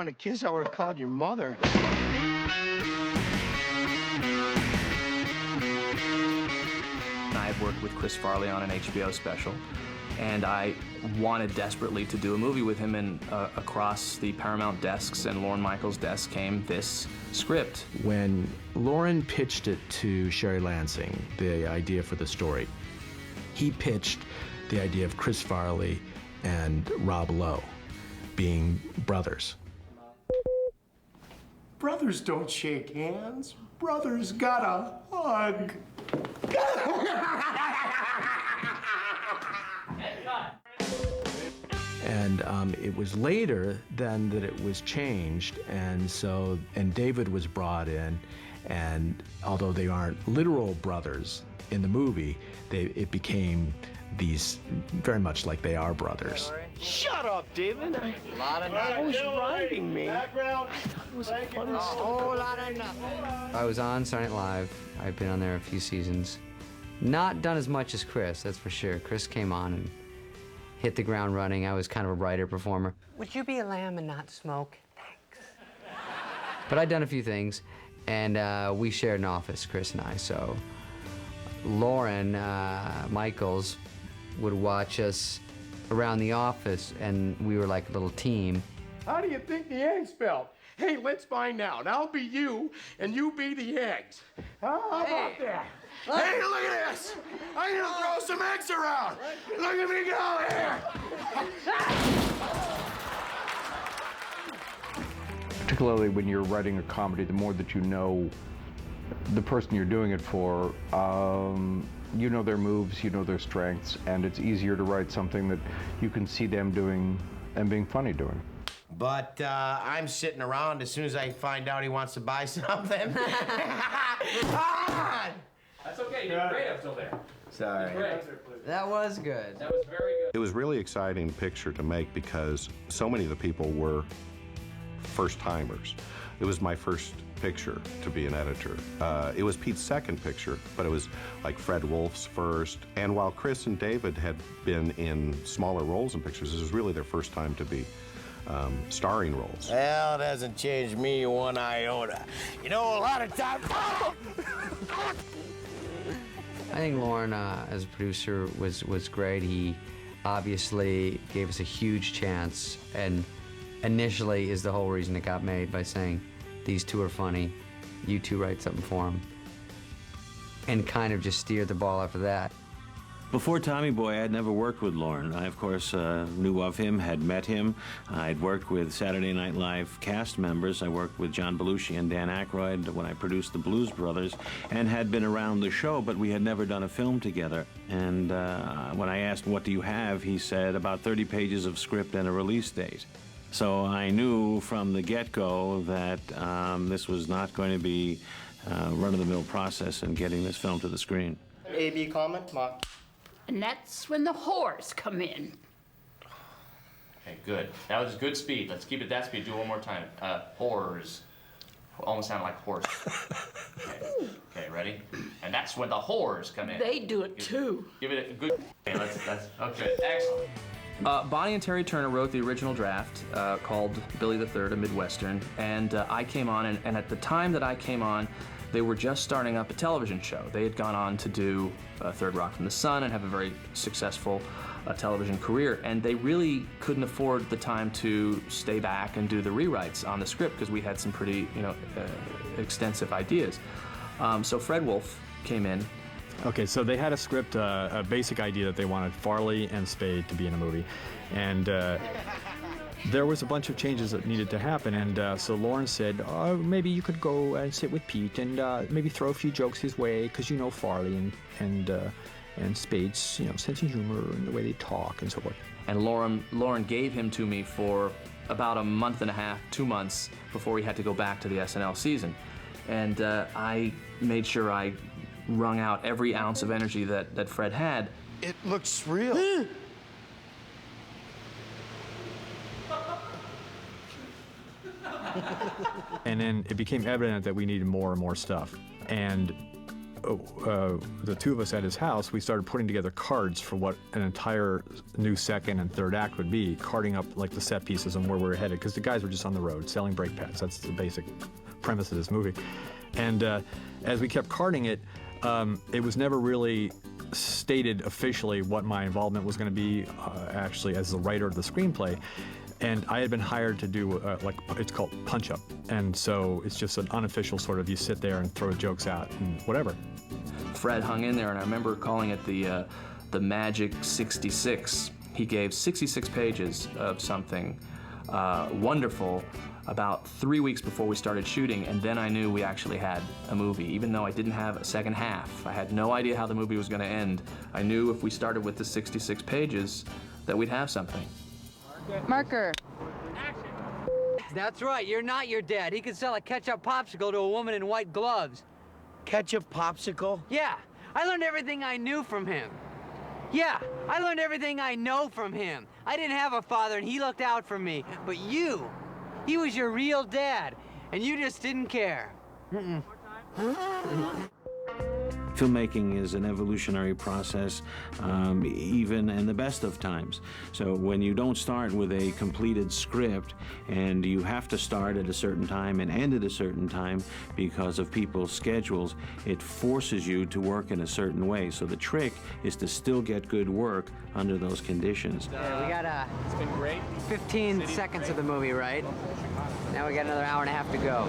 wanted a kiss, I would have called your mother. I had worked with Chris Farley on an HBO special, and I wanted desperately to do a movie with him, and across the Paramount desks and Lorne Michaels' desk came this script. When Lauren pitched it to Sherry Lansing, the idea for the story, he pitched the idea of Chris Farley and Rob Lowe being brothers. Brothers don't shake hands. Brothers gotta hug. And it was later then that it was changed, and David was brought in, and although they aren't literal brothers in the movie, it became these very much like they are brothers. Shut up, David. A lot of I was riding me. Background. It was funny stuff. whole lot of nothing. I was on Saturday Night Live. I've been on there a few seasons. Not done as much as Chris, that's for sure. Chris came on and hit the ground running. I was kind of a writer performer. Would you be a lamb and not smoke? Thanks. But I'd done a few things, and we shared an office, Chris and I. So Lauren Michaels would watch us around the office, and we were like a little team. How do you think the eggs felt? Hey, let's find out. I'll be you, and you be the eggs. How about that? Hey, look at this! I'm gonna throw some eggs around. Look at me go here. Particularly when you're writing a comedy, the more that you know the person you're doing it for, you know their moves, you know their strengths, and it's easier to write something that you can see them doing and being funny doing. But I'm sitting around as soon as I find out he wants to buy something. That's okay, you did great up till there. Sorry. That was good. That was very good. It was really exciting picture to make because so many of the people were first-timers. It was my first picture to be an editor. It was Pete's second picture, but it was like Fred Wolf's first. And while Chris and David had been in smaller roles in pictures, this was really their first time to be starring roles. Well, it hasn't changed me one iota. You know, a lot of times... I think Lauren, as a producer, was great. He obviously gave us a huge chance, and initially is the whole reason it got made, by saying, these two are funny, you two write something for them, and kind of just steered the ball after that. Before Tommy Boy, I had never worked with Lauren. I, of course, knew of him, had met him. I'd worked with Saturday Night Live cast members. I worked with John Belushi and Dan Aykroyd when I produced The Blues Brothers, and had been around the show, but we had never done a film together. And when I asked, what do you have, he said, about 30 pages of script and a release date. So I knew from the get-go that this was not going to be a run-of-the-mill process in getting this film to the screen. A/B comment, Mark. And that's when the whores come in. Okay, good. That was good speed. Let's keep it that speed. Do it one more time. Whores. Almost sounded like horse. Okay, ready? And that's when the whores come in. They do it too. Give it a good... Okay, okay, excellent. Bonnie and Terry Turner wrote the original draft called Billy the Third, a Midwestern, and I came on, and at the time that I came on, they were just starting up a television show. They had gone on to do Third Rock from the Sun and have a very successful television career, and they really couldn't afford the time to stay back and do the rewrites on the script because we had some pretty, extensive ideas. So Fred Wolf came in. Okay, so they had a script, a basic idea that they wanted Farley and Spade to be in a movie, and there was a bunch of changes that needed to happen, and so Lauren said, oh, maybe you could go and sit with Pete and maybe throw a few jokes his way, because you know Farley and Spade's sense of humor and the way they talk and so forth. And Lauren gave him to me for about a month and a half, 2 months, before he had to go back to the SNL season. And I made sure I wrung out every ounce of energy that Fred had. It looks real. And then it became evident that we needed more and more stuff. And the two of us at his house, we started putting together cards for what an entire new second and third act would be, carting up like the set pieces and where we were headed, because the guys were just on the road selling brake pads. That's the basic premise of this movie. And as we kept carting it, it was never really stated officially what my involvement was going to be, actually, as the writer of the screenplay. And I had been hired to do, like, it's called punch-up. And so it's just an unofficial sort of, you sit there and throw jokes out and whatever. Fred hung in there, and I remember calling it the Magic 66. He gave 66 pages of something wonderful about 3 weeks before we started shooting, and then I knew we actually had a movie, even though I didn't have a second half. I had no idea how the movie was going to end. I knew if we started with the 66 pages that we'd have something. Marker. That's right, you're not your dad. He could sell a ketchup popsicle to a woman in white gloves. Ketchup popsicle? Yeah, I learned everything I knew from him. Yeah, I learned everything I know from him. I didn't have a father and he looked out for me. But you, he was your real dad, and you just didn't care. Filmmaking is an evolutionary process, even in the best of times. So when you don't start with a completed script and you have to start at a certain time and end at a certain time because of people's schedules, it forces you to work in a certain way. So the trick is to still get good work under those conditions. Yeah, we got it's been great. 15 seconds of the movie, right? Now we got another hour and a half to go.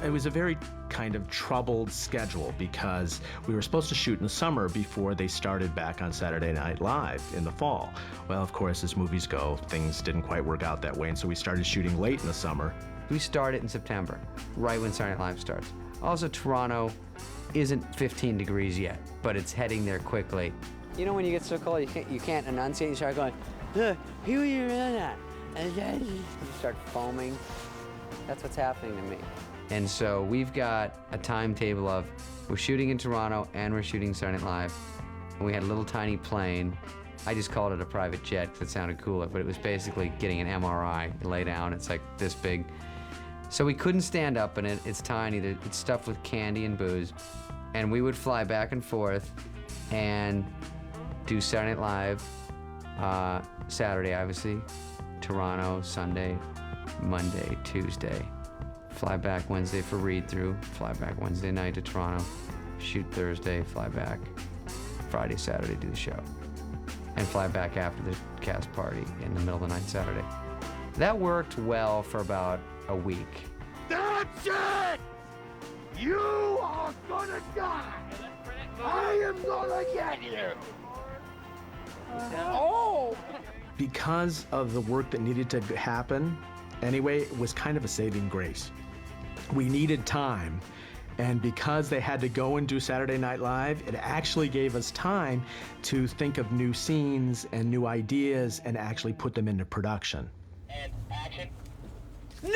It was a very kind of troubled schedule because we were supposed to shoot in the summer before they started back on Saturday Night Live in the fall. Well, of course, as movies go, things didn't quite work out that way, and so we started shooting late in the summer. We started in September, right when Saturday Night Live starts. Also, Toronto isn't 15 degrees yet, but it's heading there quickly. You know when you get so cold you can't enunciate, you start going, here you're in at. And then you start foaming. That's what's happening to me. And so we've got a timetable of, we're shooting in Toronto and we're shooting Saturday Night Live. And we had a little tiny plane. I just called it a private jet because it sounded cooler, but it was basically getting an MRI. You lay down, it's like this big. So we couldn't stand up in it. It's tiny, it's stuffed with candy and booze. And we would fly back and forth and do Saturday Night Live, Saturday, obviously, Toronto, Sunday, Monday, Tuesday. Fly back Wednesday for read-through, fly back Wednesday night to Toronto, shoot Thursday, fly back Friday, Saturday, do the show. And fly back after the cast party in the middle of the night Saturday. That worked well for about a week. That's it! You are gonna die! I am gonna get you! Oh! Because of the work that needed to happen, anyway, it was kind of a saving grace. We needed time, and because they had to go and do Saturday Night Live, it actually gave us time to think of new scenes and new ideas and actually put them into production. And action. No!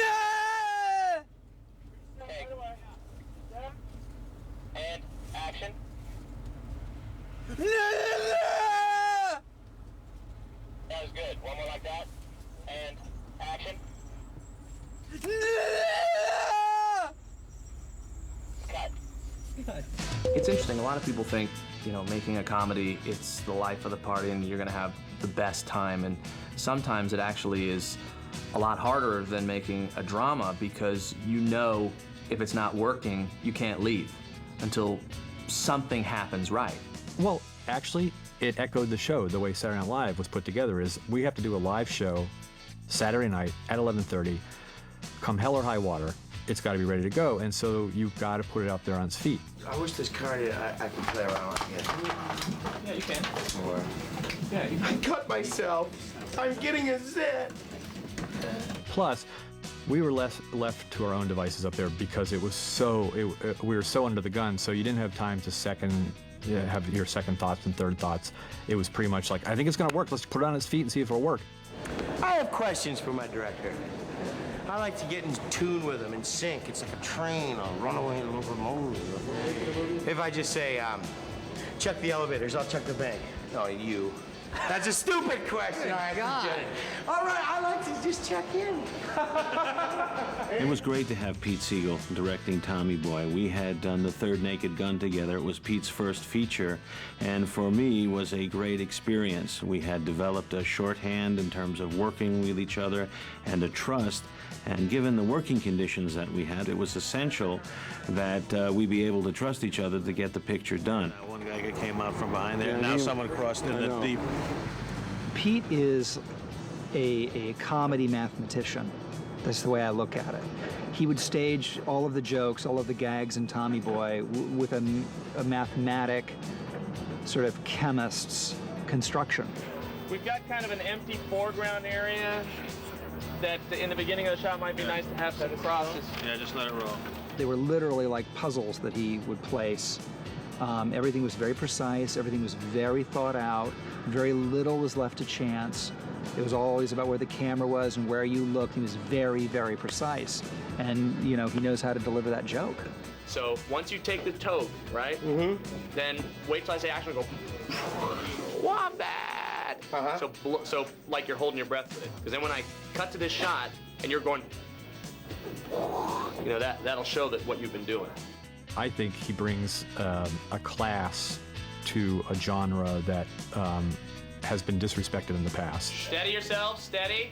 Okay. And action. No! That was good. One more like that. And action. Cut. It's interesting, a lot of people think, you know, making a comedy, it's the life of the party and you're gonna have the best time, and sometimes it actually is a lot harder than making a drama because you know if it's not working, you can't leave until something happens right. Well, actually, it echoed the show. The way Saturday Night Live was put together is we have to do a live show Saturday night at 11:30, come hell or high water. It's got to be ready to go, and so you've got to put it out there on its feet. I wish this card I can play around with. Yeah, you can. Or, Yeah, you can. I cut myself. I'm getting a zit. Plus, we were left to our own devices up there because it was so, we were so under the gun, so you didn't have time to have your second thoughts and third thoughts. It was pretty much like, I think it's gonna work, let's put it on its feet and see if it'll work. I have questions for my director. I like to get in tune with him, in sync. It's like a train, a runaway locomotive. If I just say, check the elevators, I'll check the bank. No, you. That's a stupid question. God. All right, I like to just check in. It was great to have Pete Siegel directing Tommy Boy. We had done The Third Naked Gun together. It was Pete's first feature, and for me was a great experience. We had developed a shorthand in terms of working with each other and a trust, and given the working conditions that we had, it was essential that we be able to trust each other to get the picture done. One guy came out from behind there, and now someone crossed into the deep. Pete is a comedy mathematician. That's the way I look at it. He would stage all of the jokes, all of the gags in Tommy Boy with a mathematic, sort of chemist's construction. We've got kind of an empty foreground area that in the beginning of the shot might be nice to have some crosses. Yeah, just let it roll. They were literally like puzzles that he would place. Everything was very precise, everything was very thought out, very little was left to chance. It was always about where the camera was and where you looked. He was very, very precise. And, you know, he knows how to deliver that joke. So once you take the toad, right? Mm-hmm. Then wait till I say action, go, wombat! So like you're holding your breath with it. Because then when I cut to this shot and you're going, you know, that'll show that what you've been doing. I think he brings a class to a genre that has been disrespected in the past. Steady yourself, steady,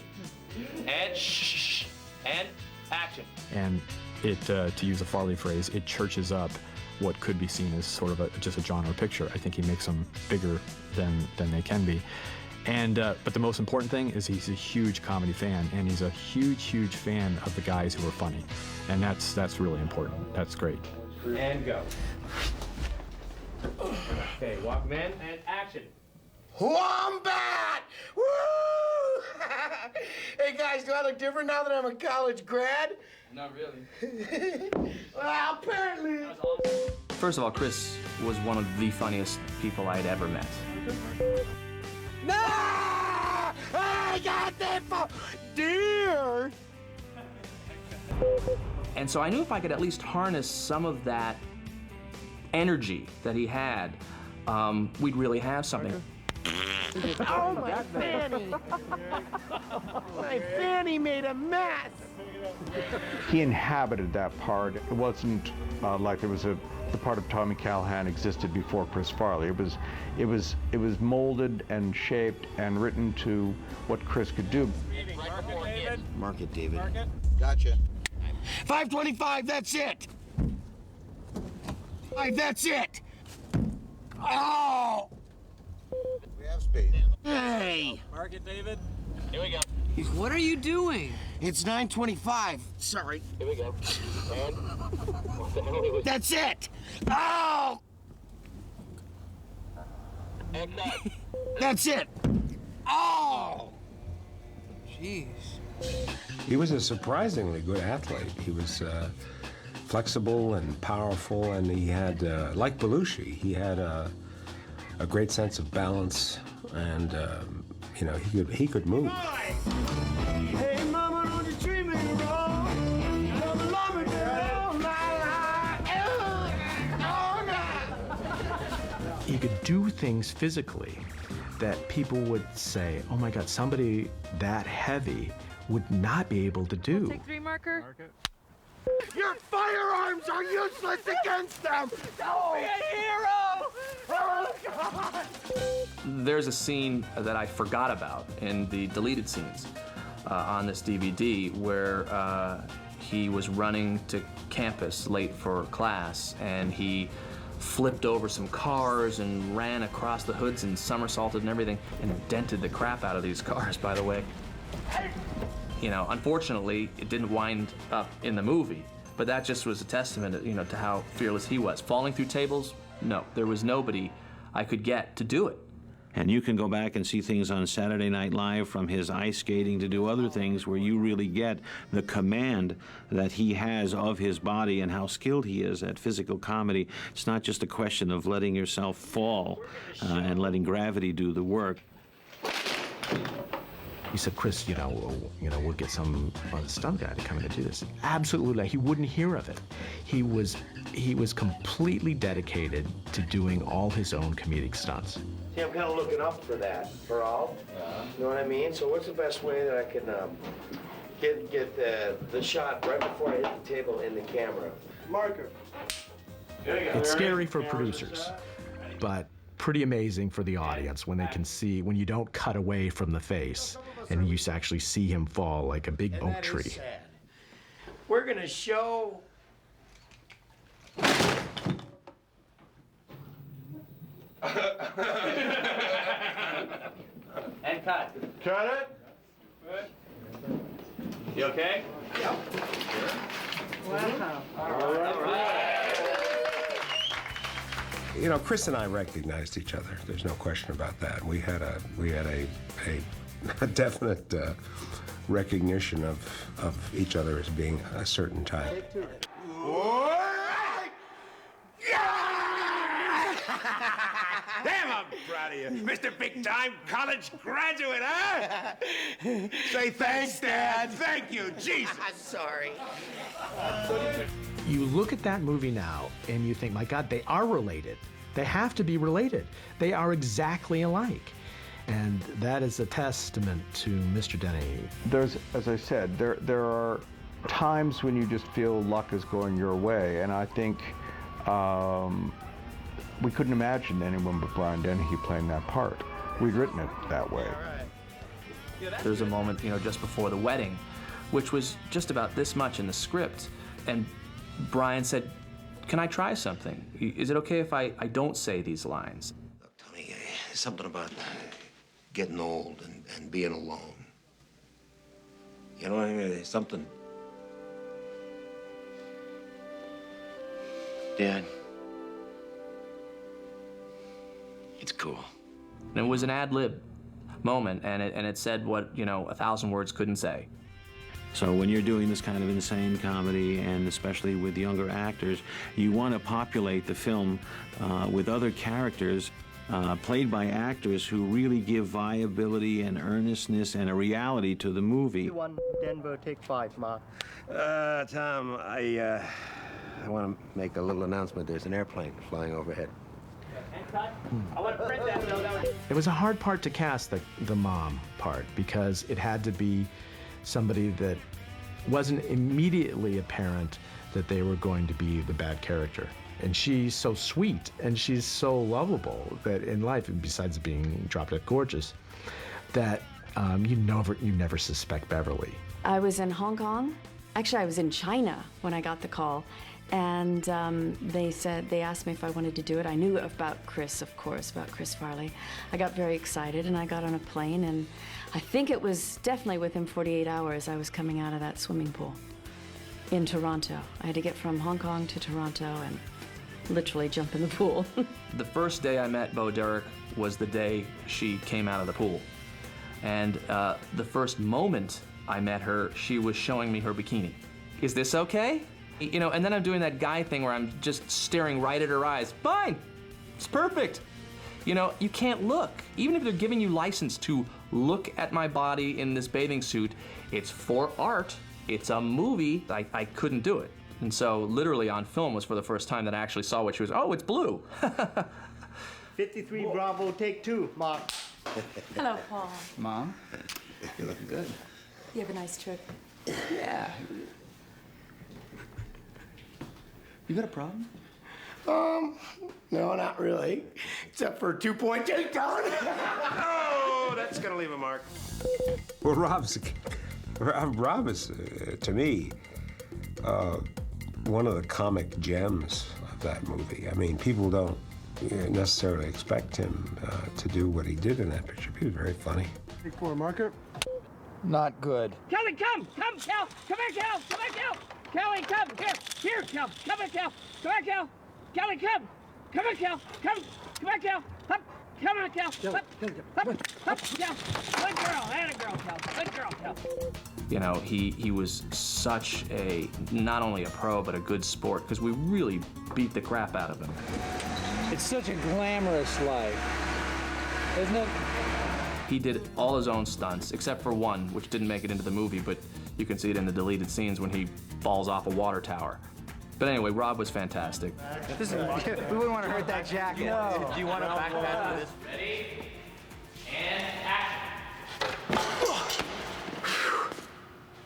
and shh, and action. And it, to use a Farley phrase, it churches up what could be seen as sort of just a genre picture. I think he makes them bigger than they can be. And but the most important thing is he's a huge comedy fan, and he's a huge fan of the guys who are funny, and that's really important. That's great. And go. Okay, walk him in and action. Wombat! Woo! Hey guys, do I look different now that I'm a college grad? Not really. Well, apparently. First of all, Chris was one of the funniest people I had ever met. No! I got that for deer! And so I knew if I could at least harness some of that energy that he had, we'd really have something. Oh, my fanny! My fanny made a mess! He inhabited that part. It wasn't like there was the part of Tommy Callahan existed before Chris Farley. It was molded and shaped and written to what Chris could do. Mark it, David. Mark it. Gotcha. 525, that's it! That's it! Oh! We have Spade. Hey! Mark it, David. Here we go. What are you doing? It's 9:25. Sorry. Here we go. And what the hell are we... That's it! Oh! And that. That's it! Oh! Jeez. He was a surprisingly good athlete. He was flexible and powerful, and he had, like Belushi, he had a great sense of balance, and you know, he could move. Hey, mama, don't you treat me wrong. You're the lover girl, He could do things physically that people would say, oh my God, somebody that heavy would not be able to do. Take 3 marker. Mark it. Your firearms are useless against them! Don't be a hero! Oh, God! There's a scene that I forgot about in the deleted scenes on this DVD where he was running to campus late for class, and he flipped over some cars and ran across the hoods and somersaulted and everything, and dented the crap out of these cars, by the way. You know, unfortunately, it didn't wind up in the movie, but that just was a testament, you know, to how fearless he was. Falling through tables? No, there was nobody I could get to do it. And you can go back and see things on Saturday Night Live, from his ice skating to do other things, where you really get the command that he has of his body and how skilled he is at physical comedy. It's not just a question of letting yourself fall and letting gravity do the work. He said, Chris, you know, we'll get some stunt guy to come in and do this. Absolutely, he wouldn't hear of it. He was completely dedicated to doing all his own comedic stunts. See, I'm kind of looking up for that, for all. You know what I mean? So what's the best way that I can get the shot right before I hit the table in the camera? Marker. It's scary for producers, but pretty amazing for the audience when they can see, when you don't cut away from the face and you actually see him fall like a big oak tree. We're gonna show. And cut. Cut it. You okay? Yep. Wow. All right. You know, Chris and I recognized each other. There's no question about that. We had a definite recognition of each other as being a certain type. Damn, I'm proud of you. Mr. Big Time College graduate, huh? Say thanks, Dad. Thank you. Jesus. Sorry. You look at that movie now and you think, my God, they are related. They have to be related. They are exactly alike. And that is a testament to Mr. Denny. There's, as I said, there are times when you just feel luck is going your way, and I think we couldn't imagine anyone but Brian Dennehy playing that part. We'd written it that way. There's a moment, you know, just before the wedding, which was just about this much in the script, and Brian said, "Can I try something? Is it okay if I don't say these lines?" Look, Tony, there's something about getting old and being alone. You know what I mean? There's something. Dad. It's cool. And it was an ad-lib moment, and it said what, you know, 1,000 words couldn't say. So when you're doing this kind of insane comedy, and especially with younger actors, you want to populate the film with other characters played by actors who really give viability and earnestness and a reality to the movie. One Denver, take 5, Ma. Tom, I want to make a little announcement. There's an airplane flying overhead. I want to print that, though. It was a hard part to cast, the mom part, because it had to be somebody that wasn't immediately apparent that they were going to be the bad character. And she's so sweet and she's so lovable that in life, besides being drop-dead gorgeous, that you never suspect Beverly. I was in Hong Kong. Actually, I was in China when I got the call. And they asked me if I wanted to do it. I knew about Chris, of course, about Chris Farley. I got very excited and I got on a plane, and I think it was definitely within 48 hours I was coming out of that swimming pool in Toronto. I had to get from Hong Kong to Toronto and literally jump in the pool. The first day I met Bo Derek was the day she came out of the pool. And the first moment I met her, she was showing me her bikini. Is this okay? You know, and then I'm doing that guy thing where I'm just staring right at her eyes. Fine, it's perfect. You know, you can't look. Even if they're giving you license to look at my body in this bathing suit, it's for art, it's a movie, I couldn't do it. And so literally on film was for the first time that I actually saw what she was, oh, it's blue. 53 Bravo, take 2, Ma. Hello, Paul. Mom, you're looking good. You have a nice trip. Yeah. You got a problem? No, not really. Except for a 2-point takedown. Oh, that's gonna leave a mark. Well, Rob is, to me, one of the comic gems of that movie. I mean, people don't necessarily expect him to do what he did in that picture. He was very funny. Before marker. Not good. Kelly, come, Cal. Come here, Cal. Kelly, come. Here, Cal. Come here, Cal. Come here, Cal. Kelly, come. Come here, Cal. Come here, Cal. Up. Come on, Cal. Up, Cal. Good girl. And a girl, Cal. Good girl, Cal. You know, he was such a, not only a pro, but a good sport, because we really beat the crap out of him. It's such a glamorous life, isn't it? He did all his own stunts, except for one, which didn't make it into the movie, but you can see it in the deleted scenes when he falls off a water tower. But anyway, Rob was fantastic. We wouldn't want to hurt that jacket. No. Do you want to backpack for this? Ready? And action.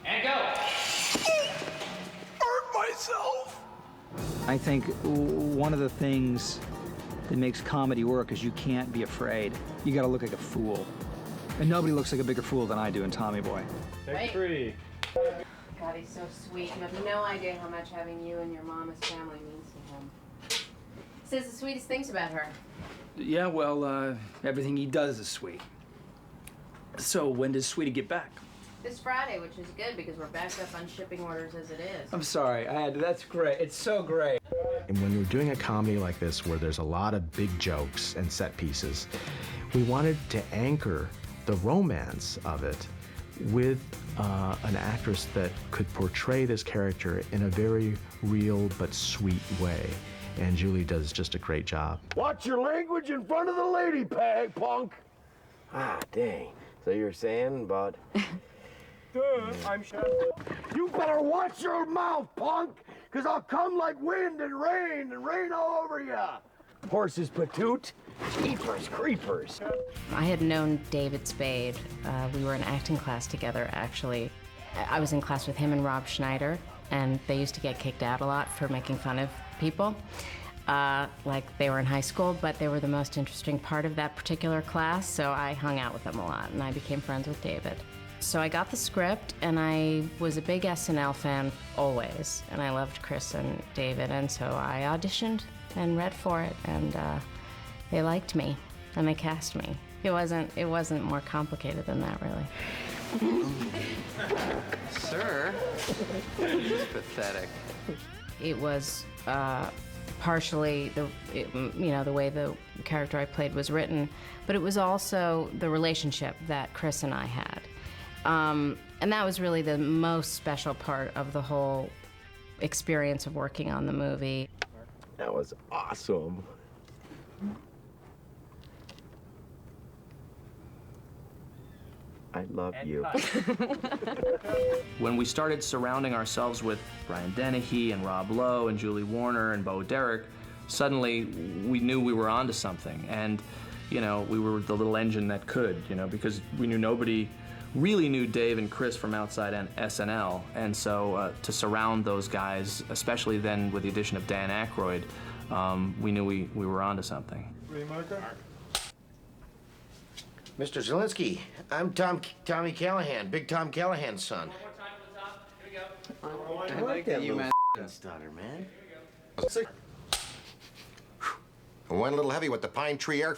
And go. Hurt myself. I think one of the things that makes comedy work is you can't be afraid. You got to look like a fool. And nobody looks like a bigger fool than I do in Tommy Boy. Take 3. God, he's so sweet. You have no idea how much having you and your mama's family means to him. He says the sweetest things about her. Yeah, well, everything he does is sweet. So when does Sweetie get back? This Friday, which is good because we're backed up on shipping orders as it is. I'm sorry, that's great. It's so great. And when we're doing a comedy like this where there's a lot of big jokes and set pieces, we wanted to anchor the romance of it with an actress that could portray this character in a very real but sweet way. And Julie does just a great job. Watch your language in front of the lady, punk. Ah, dang. So you're saying about... I'm sure. You better watch your mouth, punk, because I'll come like wind and rain all over ya. Horses patoot, jeepers creepers. I had known David Spade. We were in acting class together, actually. I was in class with him and Rob Schneider, and they used to get kicked out a lot for making fun of people, like they were in high school, but they were the most interesting part of that particular class, so I hung out with them a lot, and I became friends with David. So I got the script, and I was a big SNL fan always, and I loved Chris and David, and so I auditioned and read for it, and they liked me, and they cast me. It wasn't more complicated than that, really. Sir, this is pathetic. It was partially the way the character I played was written, but it was also the relationship that Chris and I had. And that was really the most special part of the whole experience of working on the movie. That was awesome. I love you. When we started surrounding ourselves with Brian Dennehy and Rob Lowe and Julie Warner and Bo Derek, suddenly we knew we were onto something. And, we were the little engine that could, because we knew nobody really knew Dave and Chris from outside SNL, and so to surround those guys, especially then with the addition of Dan Aykroyd, we knew we were onto something. Mr. Zielinski, I'm Tommy Callahan, Big Tom Callahan's son. I like that you man. Stutter, man. I went a little heavy with the pine tree air.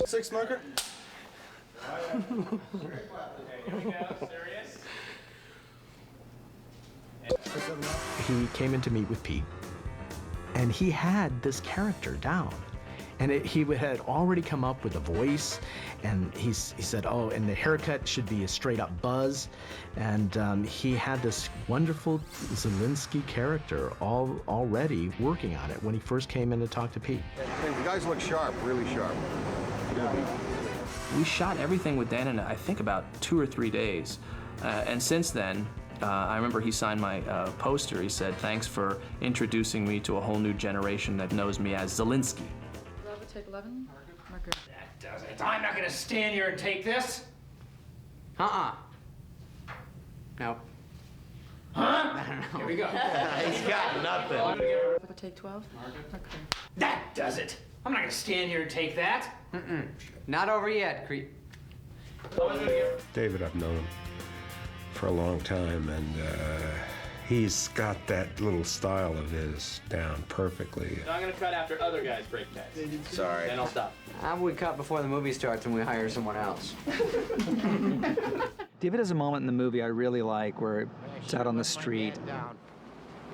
6 marker. He came in to meet with Pete, and he had this character down. And he had already come up with a voice, and he said, oh, and the haircut should be a straight-up buzz. And he had this wonderful Zielinski character already working on it when he first came in to talk to Pete. Hey, the guys look sharp, really sharp. We shot everything with Dan in, I think, about 2 or 3 days. And since then, I remember he signed my poster. He said, thanks for introducing me to a whole new generation that knows me as Zielinski. Take 11. Marker. That does it. I'm not gonna stand here and take this. No. Huh? I don't know. Here we go. He's got nothing. Take 12. Okay. That does it. I'm not gonna stand here and take that. Not over yet, creep. David, I've known him for a long time, and he's got that little style of his down perfectly. So I'm gonna cut after other guys break tests. Sorry. Then I'll stop. We cut before the movie starts and we hire someone else. David has a moment in the movie I really like where it's out on the street.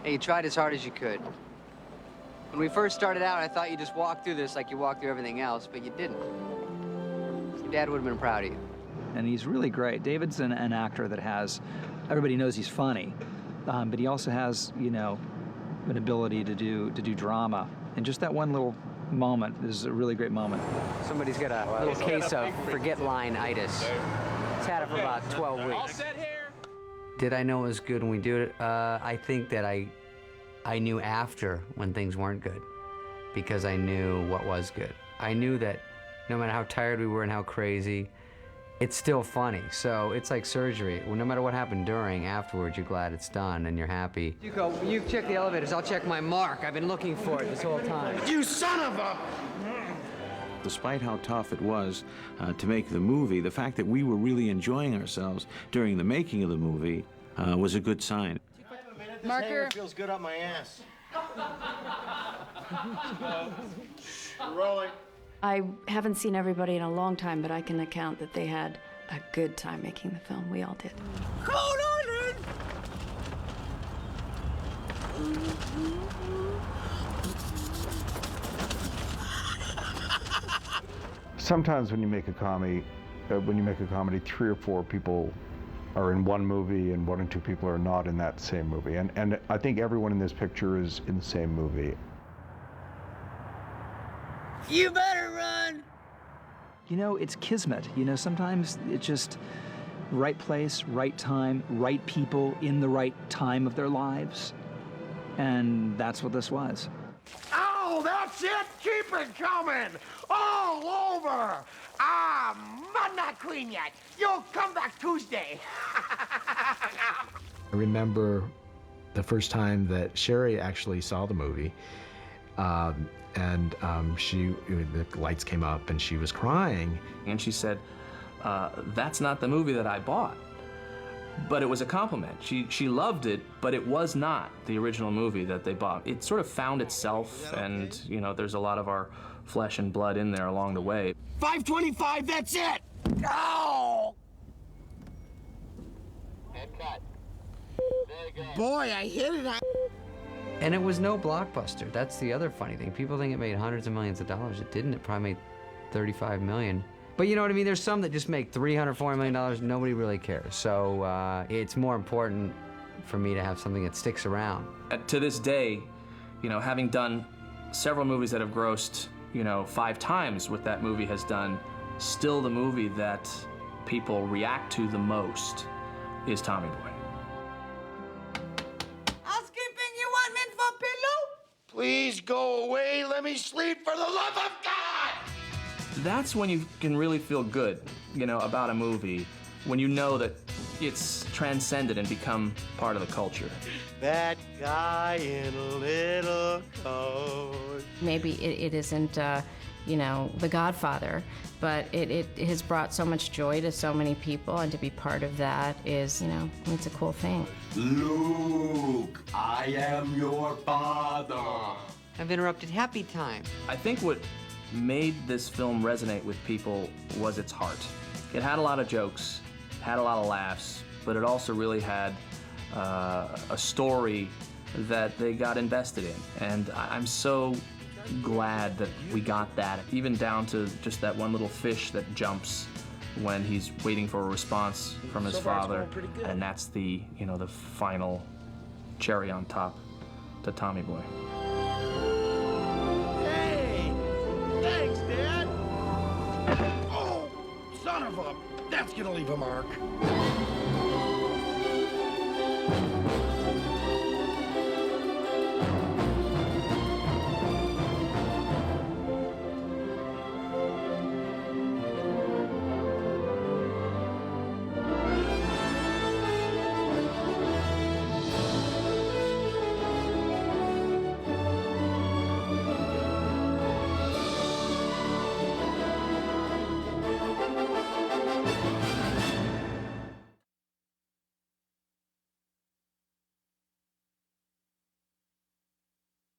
Hey, you tried as hard as you could. When we first started out, I thought you just walked through this like you walked through everything else, but you didn't. Your dad would have been proud of you. And he's really great. David's an actor that has, everybody knows he's funny, but he also has, an ability to do drama. And just that one little moment is a really great moment. Somebody's got a little case of forget line-itis. He's had it for about 12 weeks. All set here. Did I know it was good when we do it? I think that I knew after when things weren't good, because I knew what was good. I knew that no matter how tired we were and how crazy, it's still funny. So it's like surgery. Well, no matter what happened during, afterwards, you're glad it's done and you're happy. You check the elevators, I'll check my mark. I've been looking for it this whole time. You son of a... Despite how tough it was to make the movie, the fact that we were really enjoying ourselves during the making of the movie was a good sign. Marker. Feels good up my ass. Rolling. I haven't seen everybody in a long time, but I can account that they had a good time making the film. We all did. Hold on, Sometimes when you make a comedy, 3 or 4 people are in one movie and 1 or 2 people are not in that same movie. And I think everyone in this picture is in the same movie. You better run! You know, it's kismet. You know, sometimes it's just right place, right time, right people in the right time of their lives. And that's what this was. Oh, that's it. Keep it coming. All over. I'm not clean yet. You'll come back Tuesday. I remember the first time that Sherry actually saw the movie, and the lights came up and she was crying. And she said, that's not the movie that I bought. But it was a compliment. She loved it, but it was not the original movie that they bought. It sort of found itself, and, you know, there's a lot of our flesh and blood in there along the way. 525, that's it. Oh! Head cut. Boy, I hit it. And it was no blockbuster. That's the other funny thing. People think it made hundreds of millions of dollars. It didn't. It probably made 35 million. But you know what I mean? There's some that just make $300, $400 million. Nobody really cares. So it's more important for me to have something that sticks around. To this day, you know, having done several movies that have grossed, you know, 5 times what that movie has done, still the movie that people react to the most is Tommy Boy. Housekeeping, you want me for pillow? Please go away. Let me sleep for the love of God. That's when you can really feel good, you know, about a movie, when you know that it's transcended and become part of the culture. That guy in a little coat. Maybe it isn't, you know, The Godfather, but it has brought so much joy to so many people, and to be part of that is, you know, it's a cool thing. Luke, I am your father. I've interrupted happy time. I think what made this film resonate with people was its heart. It had a lot of jokes, had a lot of laughs, but it also really had a story that they got invested in. And I'm so glad that we got that, even down to just that one little fish that jumps when he's waiting for a response from his father. And that's the, you know, the final cherry on top to Tommy Boy. Thanks, Dad. Oh, son of a... That's gonna leave a mark.